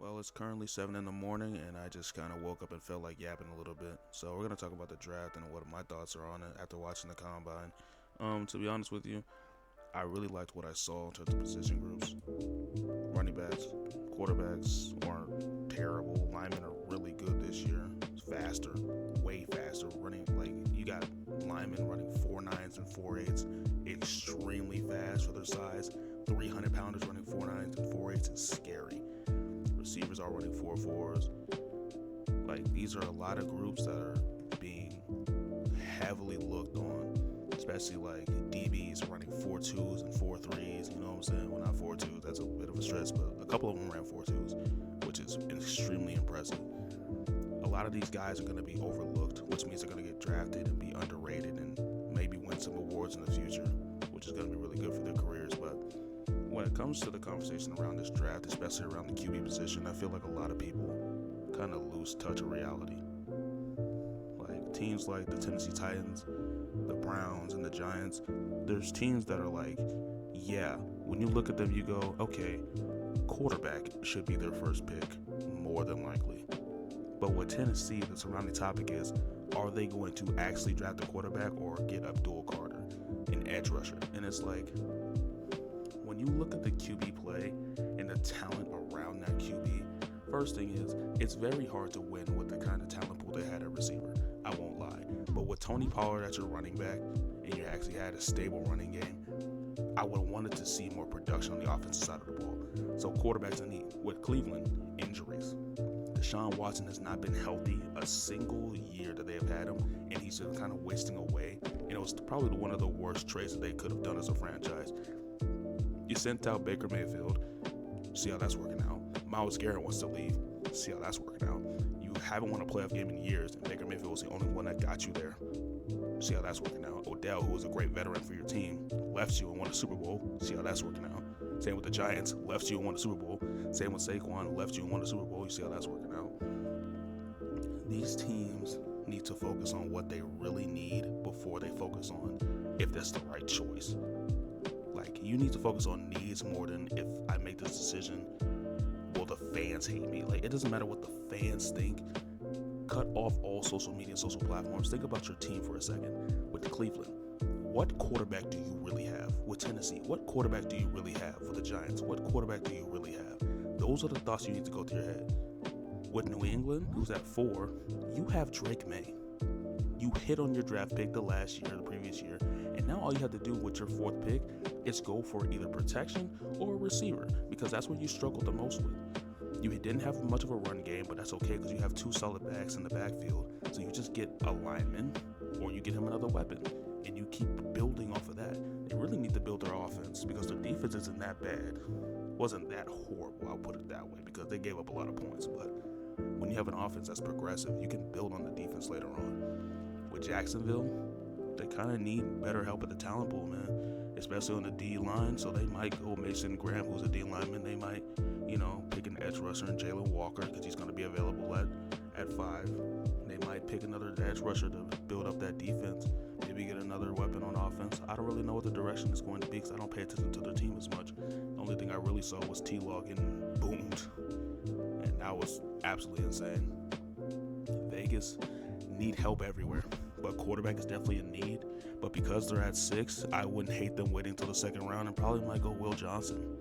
Well, it's currently 7 in the morning, and I just kind of woke up and felt like yapping a little bit. So we're gonna talk about the draft and what my thoughts are on it after watching the combine. To be honest with you, I really liked what I saw in terms of position groups. Running backs, quarterbacks weren't terrible. Linemen are really good this year. Faster, way faster. Running like you got linemen running 4.9s and 4.8s, extremely fast for their size. 300 pounders running 4.9s and 4.8s is scary. Receivers are running 4.4s. Like, these are a lot of groups that are being heavily looked on, especially like DBs running 4.2s and 4.3s. You know what I'm saying? Well, not 4.2s, that's a bit of a stretch, but a couple of them ran 4.2s, which is extremely impressive. A lot of these guys are going to be overlooked, which means they're going to get drafted and be underrated and maybe win some awards in the future, which is going to be really good for their careers. But when it comes to the conversation around this draft, especially around the QB position, I feel like a lot of people kind of lose touch of reality. Like teams like the Tennessee Titans, the Browns, and the Giants, there's teams that are like, yeah, when you look at them, you go, okay, quarterback should be their first pick, more than likely. But with Tennessee, the surrounding topic is, are they going to actually draft a quarterback or get Abdul Carter, an edge rusher? And it's like, when you look at the QB play and the talent around that QB, first thing is, it's very hard to win with the kind of talent pool they had at receiver. I won't lie. But with Tony Pollard as your running back, and you actually had a stable running game, I would have wanted to see more production on the offensive side of the ball. So quarterbacks in need. With Cleveland, injuries. Deshaun Watson has not been healthy a single year that they have had him, and he's just kind of wasting away. And it was probably one of the worst trades that they could have done as a franchise. You sent out Baker Mayfield, see how that's working out. Myles Garrett wants to leave, see how that's working out. You haven't won a playoff game in years, and Baker Mayfield was the only one that got you there. See how that's working out. Odell, who was a great veteran for your team, left you and won a Super Bowl. See how that's working out. Same with the Giants, left you and won a Super Bowl. Same with Saquon, left you and won a Super Bowl. You see how that's working out. These teams need to focus on what they really need before they focus on if that's the right choice. Like, you need to focus on needs more than if I make this decision, will the fans hate me? Like, it doesn't matter what the fans think. Cut off all social media and social platforms. Think about your team for a second. With Cleveland, what quarterback do you really have? With Tennessee, what quarterback do you really have? With the Giants, what quarterback do you really have? Those are the thoughts you need to go through your head. With New England, who's at 4, you have Drake May. You hit on your draft pick the previous year, and now all you have to do with your 4th pick is go for either protection or a receiver, because that's what you struggled the most with. You didn't have much of a run game, but that's okay because you have 2 solid backs in the backfield. So you just get a lineman or you get him another weapon, and you keep building off of that. They really need to build their offense because their defense isn't that bad. Wasn't that horrible, I'll put it that way, because they gave up a lot of points. But when you have an offense that's progressive, you can build on the defense later on. With Jacksonville, they kind of need better help at the talent pool, man, especially on the D line. So they might go Mason Graham, who's a D lineman. They might, pick an edge rusher in Jalen Walker because he's going to be available at 5. They might pick another edge rusher to build up that defense. Maybe get another weapon on offense. I don't really know what the direction is going to be because I don't pay attention to their team as much. The only thing I really saw was T-Law getting boomed, and that was absolutely insane. Vegas need help everywhere, but quarterback is definitely a need. But because they're at 6, I wouldn't hate them waiting until the 2nd round and probably might go Will Johnson.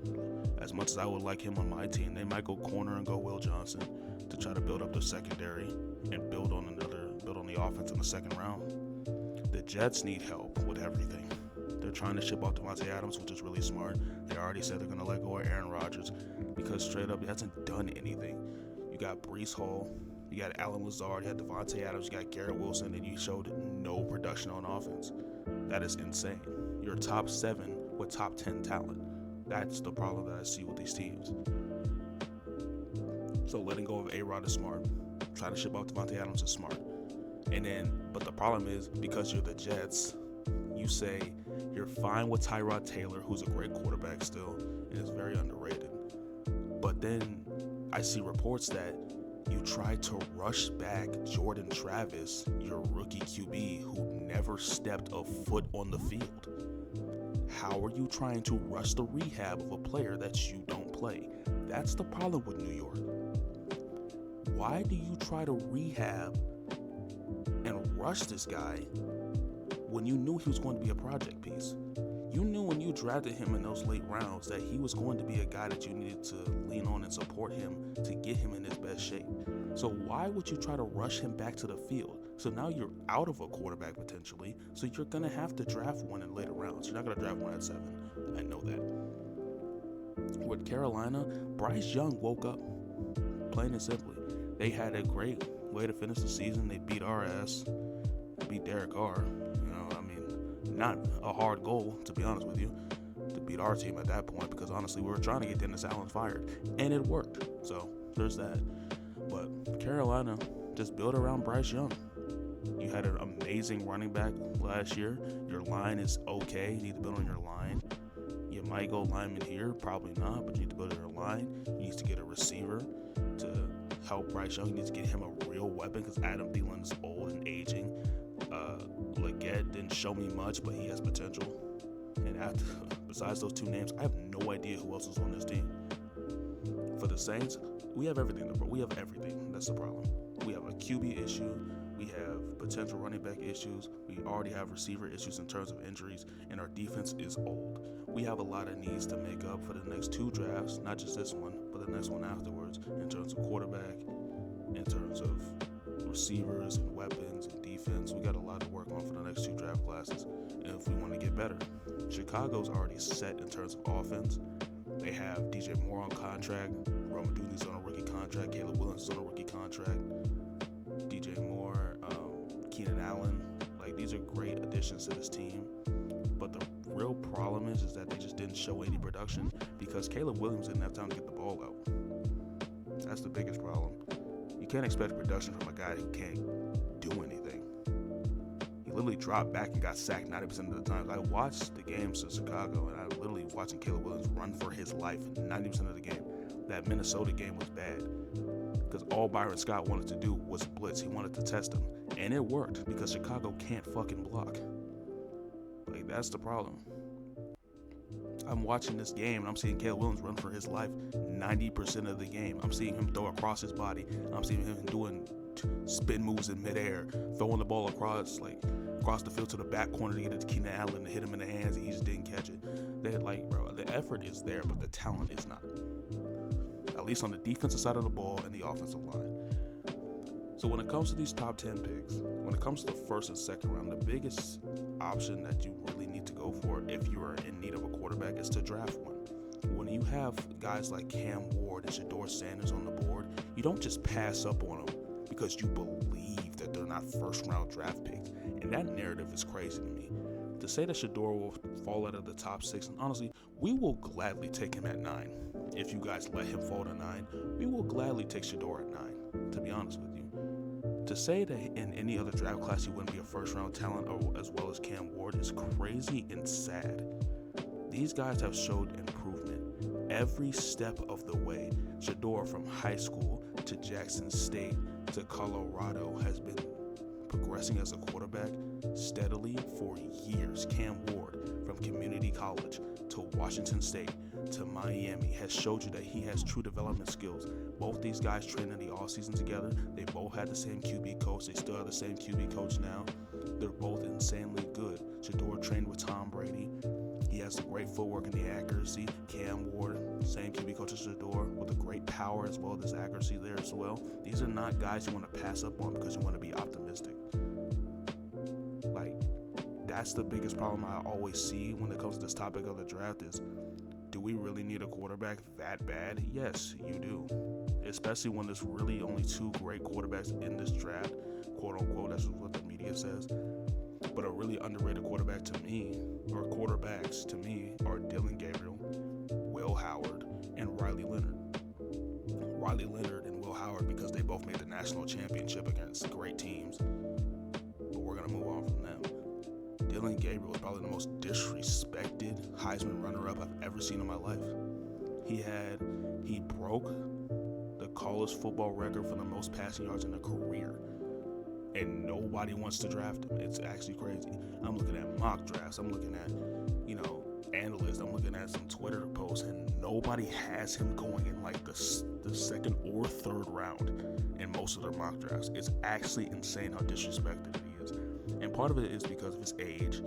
As much as I would like him on my team, they might go corner and go Will Johnson to try to build up their secondary and build on the offense in the 2nd round. The Jets need help with everything. They're trying to ship out Devontae Adams, which is really smart. They already said they're going to let go of Aaron Rodgers because straight up he hasn't done anything. You got Breece Hall, you got Allen Lazard, you got Devontae Adams, you got Garrett Wilson, and you showed no production on offense. That is insane. You're top 7 with top 10 talent. That's the problem that I see with these teams. So letting go of A-Rod is smart. Trying to ship out Devontae Adams is smart. But the problem is, because you're the Jets, you say you're fine with Tyrod Taylor, who's a great quarterback still, and is very underrated. But then I see reports that you tried to rush back Jordan Travis, your rookie QB, who never stepped a foot on the field. How are you trying to rush the rehab of a player that you don't play? That's the problem with New York. why do you try to rehab and rush this guy when you knew he was going to be a project piece? You knew when you drafted him in those late rounds that he was going to be a guy that you needed to lean on and support him to get him in his best shape. So why would you try to rush him back to the field? So now you're out of a quarterback potentially, so you're going to have to draft one in later rounds. You're not going to draft one at 7. I know that. With Carolina, Bryce Young woke up, plain and simply. They had a great way to finish the season. They beat our ass, beat Derek Carr. Not a hard goal, to be honest with you, to beat our team at that point, because honestly, we were trying to get Dennis Allen fired, and it worked. So there's that. But Carolina just built around Bryce Young. You had an amazing running back last year. Your line is okay. You need to build on your line. You might go lineman here, probably not, but you need to build on your line. You need to get a receiver to help Bryce Young. You need to get him a real weapon, because Adam Thielen is old and aging. Leggett didn't show me much, but he has potential. And besides those 2 names, I have no idea who else is on this team. For the Saints, we have everything. We have everything. That's the problem. We have a QB issue. We have potential running back issues. We already have receiver issues in terms of injuries, and our defense is old. We have a lot of needs to make up for the next 2 drafts, not just this one, but the next one afterwards, in terms of quarterback, in terms of receivers and weapons and defense. We got a lot to work on for the next 2 draft classes, and if we want to get better. Chicago's already set in terms of offense. They have DJ Moore on contract, Rome Odunze's on a rookie contract, Caleb Williams is on a rookie contract, DJ Moore, Keenan Allen. Like, these are great additions to this team, but the real problem is that they just didn't show any production because Caleb Williams didn't have time to get the ball out. That's the biggest problem. You can't expect production from a guy who can't do anything. He literally dropped back and got sacked 90% of the time. I watched the games in Chicago, and I literally was watching Caleb Williams run for his life 90% of the game. That Minnesota game was bad because all Byron Scott wanted to do was blitz. He wanted to test him, and it worked because Chicago can't fucking block. Like, that's the problem. I'm watching this game and I'm seeing Caleb Williams run for his life 90% of the game. I'm seeing him throw across his body. I'm seeing him doing spin moves in midair, throwing the ball across the field to the back corner to get it to Keenan Allen to hit him in the hands, and he just didn't catch it. They're like, bro, the effort is there, but the talent is not. At least on the defensive side of the ball and the offensive line. So when it comes to these top 10 picks, when it comes to the first and second round, the biggest option that you really need to go for if you are in need of a quarterback is to draft one. When you have guys like Cam Ward and Shedeur Sanders on the board, you don't just pass up on them because you believe that they're not first round draft picks. And that narrative is crazy to me. To say that Shedeur will fall out of the top 6, and honestly, we will gladly take him at 9. If you guys let him fall to 9, we will gladly take Shedeur at 9, to be honest with you. To say that in any other draft class he wouldn't be a first round talent as well as Cam Ward is crazy and sad. These guys have showed improvement every step of the way. Shedeur from high school to Jackson State to Colorado has been progressing as a quarterback steadily for years. Cam Ward from community college to Washington State to Miami has showed you that he has true development skills. Both these guys trained in the offseason together. They both had the same QB coach. They still have the same QB coach now. They're both insanely good. Shedeur trained with Tom Brady. He has the great footwork and the accuracy. Cam Ward, same QB coach as Shedeur, with a great power as well as accuracy there as well. These are not guys you want to pass up on because you want to be optimistic. Like, that's the biggest problem I always see when it comes to this topic of the draft is, do we really need a quarterback that bad? Yes, you do. Especially when there's really only 2 great quarterbacks in this draft, quote unquote, that's what the media says. But a really underrated quarterback to me, or quarterbacks to me, are Dylan Gabriel, Will Howard, and Riley Leonard. Riley Leonard and Will Howard because they both made the national championship against great teams. But we're going to move on from them. Dylan Gabriel is probably the most disrespected Heisman runner-up I've ever seen in my life. He broke the college football record for the most passing yards in a career, and nobody wants to draft him. It's actually crazy. I'm looking at mock drafts. I'm looking at, analysts, I'm looking at some Twitter posts, and nobody has him going in like the second or third round in most of their mock drafts. It's actually insane how disrespected he is. And part of it is because of his age,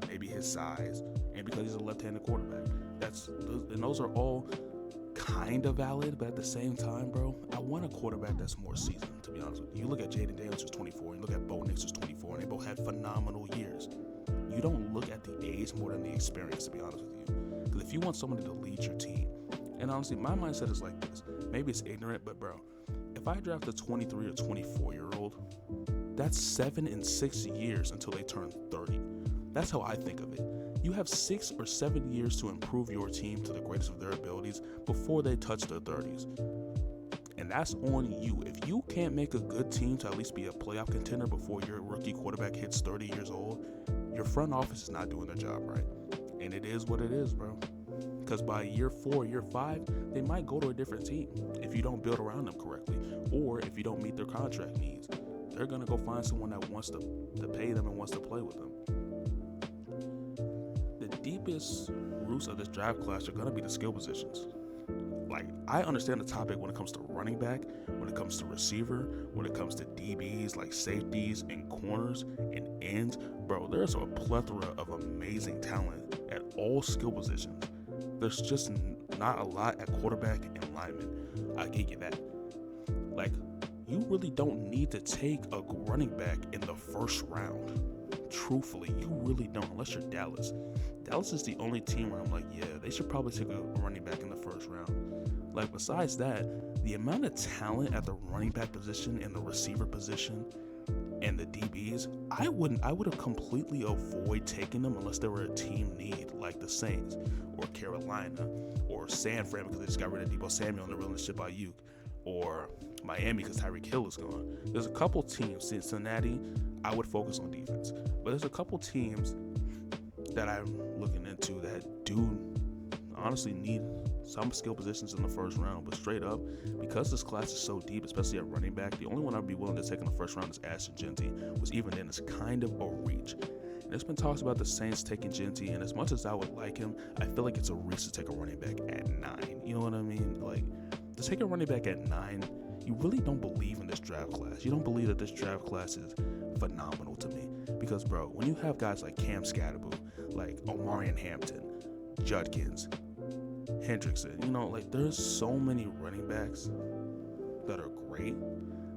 maybe his size, and because he's a left-handed quarterback. And those are all kind of valid, but at the same time, bro, I want a quarterback that's more seasoned, to be honest with you. You look at Jaden Daniels, who's 24, and you look at Bo Nix, who's 24, and they both had phenomenal years. You don't look at the age more than the experience, to be honest with you. Because if you want somebody to lead your team, and honestly, my mindset is like this. Maybe it's ignorant, but bro, if I draft a 23 or 24-year-old, that's 7 and 6 years until they turn 30. That's how I think of it. You have 6 or 7 years to improve your team to the greatest of their abilities before they touch their 30s. And that's on you. If you can't make a good team to at least be a playoff contender before your rookie quarterback hits 30 years old, your front office is not doing their job right. And it is what it is, bro. Because by year 4, year 5, they might go to a different team if you don't build around them correctly, or if you don't meet their contract needs. They're going to go find someone that wants to pay them and wants to play with them. The deepest roots of this draft class are going to be the skill positions. Like, I understand the topic when it comes to running back, when it comes to receiver, when it comes to DBs, like safeties and corners and ends. Bro, there's a plethora of amazing talent at all skill positions. There's just not a lot at quarterback and lineman. I get you that. Like, you really don't need to take a running back in the first round. Truthfully, you really don't, unless you're Dallas. Dallas is the only team where I'm like, yeah, they should probably take a running back in the first round. Like, besides that, the amount of talent at the running back position and the receiver position and the DBs, I would have completely avoid taking them unless they were a team need, like the Saints or Carolina or San Fran because they just got rid of Deebo Samuel and they're willing to ship out Ayuk, or Miami because Tyreek Hill is gone. There's a couple teams, Cincinnati, I would focus on defense, but there's a couple teams that I'm looking into that do honestly need some skill positions in the first round. But straight up, because this class is so deep, especially at running back, the only one I'd be willing to take in the first round is Ashton Jeanty, which even then is kind of a reach. And there's been talks about the Saints taking Jeanty, and as much as I would like him, I feel like it's a reach to take a running back at 9. You know what I mean? Like, to take a running back at 9, you really don't believe in this draft class. You don't believe that this draft class is phenomenal to me. Because, bro, when you have guys like Cam Scatterboo, like Omarion Hampton, Judkins, Hendrickson, you know, like, there's so many running backs that are great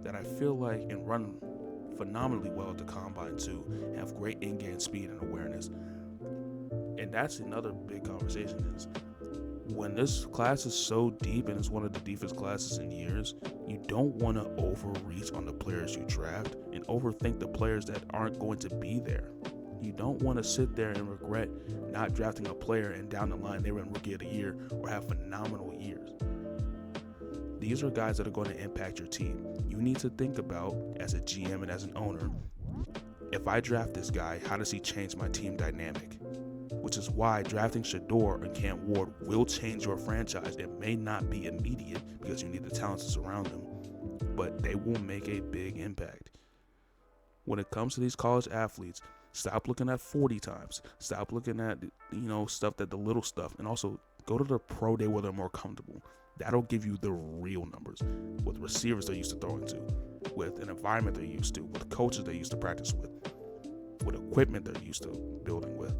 that I feel like and run phenomenally well at the combine too, have great in-game speed and awareness. And that's another big conversation is when this class is so deep and it's one of the deepest classes in years, you don't want to overreach on the players you draft and overthink the players that aren't going to be there. You don't want to sit there and regret not drafting a player and down the line they were in Rookie of the Year or have phenomenal years. These are guys that are going to impact your team. You need to think about, as a GM and as an owner, if I draft this guy, how does he change my team dynamic? Which is why drafting Shador and Cam Ward will change your franchise. It may not be immediate because you need the talent to surround them, but they will make a big impact. When it comes to these college athletes, stop looking at 40 times. Stop looking at, stuff that the little stuff, and also go to the pro day where they're more comfortable. That'll give you the real numbers with receivers they're used to throwing to, with an environment they're used to, with coaches they're used to practice with equipment they're used to building with.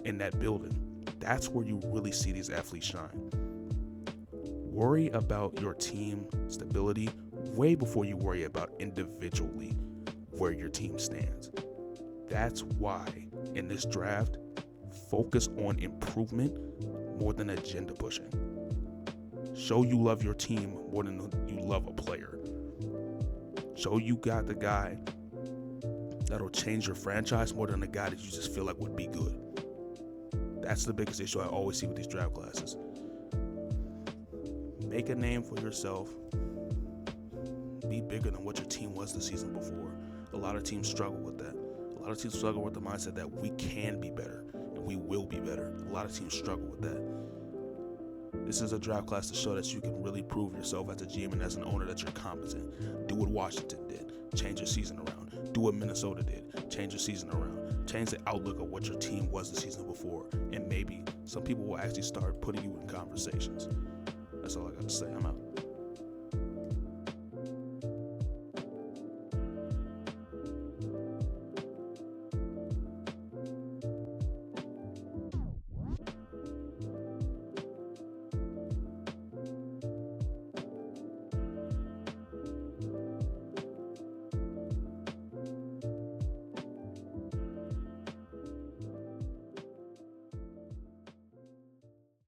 In that building, that's where you really see these athletes shine. Worry about your team stability way before you worry about individually where your team stands. That's why in this draft, focus on improvement more than agenda pushing. Show you love your team more than you love a player. Show you got the guy that'll change your franchise more than the guy that you just feel like would be good. That's the biggest issue I always see with these draft classes. Make a name for yourself. Be bigger than what your team was the season before. A lot of teams struggle with that. A lot of teams struggle with the mindset that we can be better and we will be better. A lot of teams struggle with that. This is a draft class to show that you can really prove yourself as a GM and as an owner that you're competent. Do what Washington did. Change your season around. Do what Minnesota did. Change your season around. Change the outlook of what your team was the season before. And maybe some people will actually start putting you in conversations. That's all I got to say. I'm out.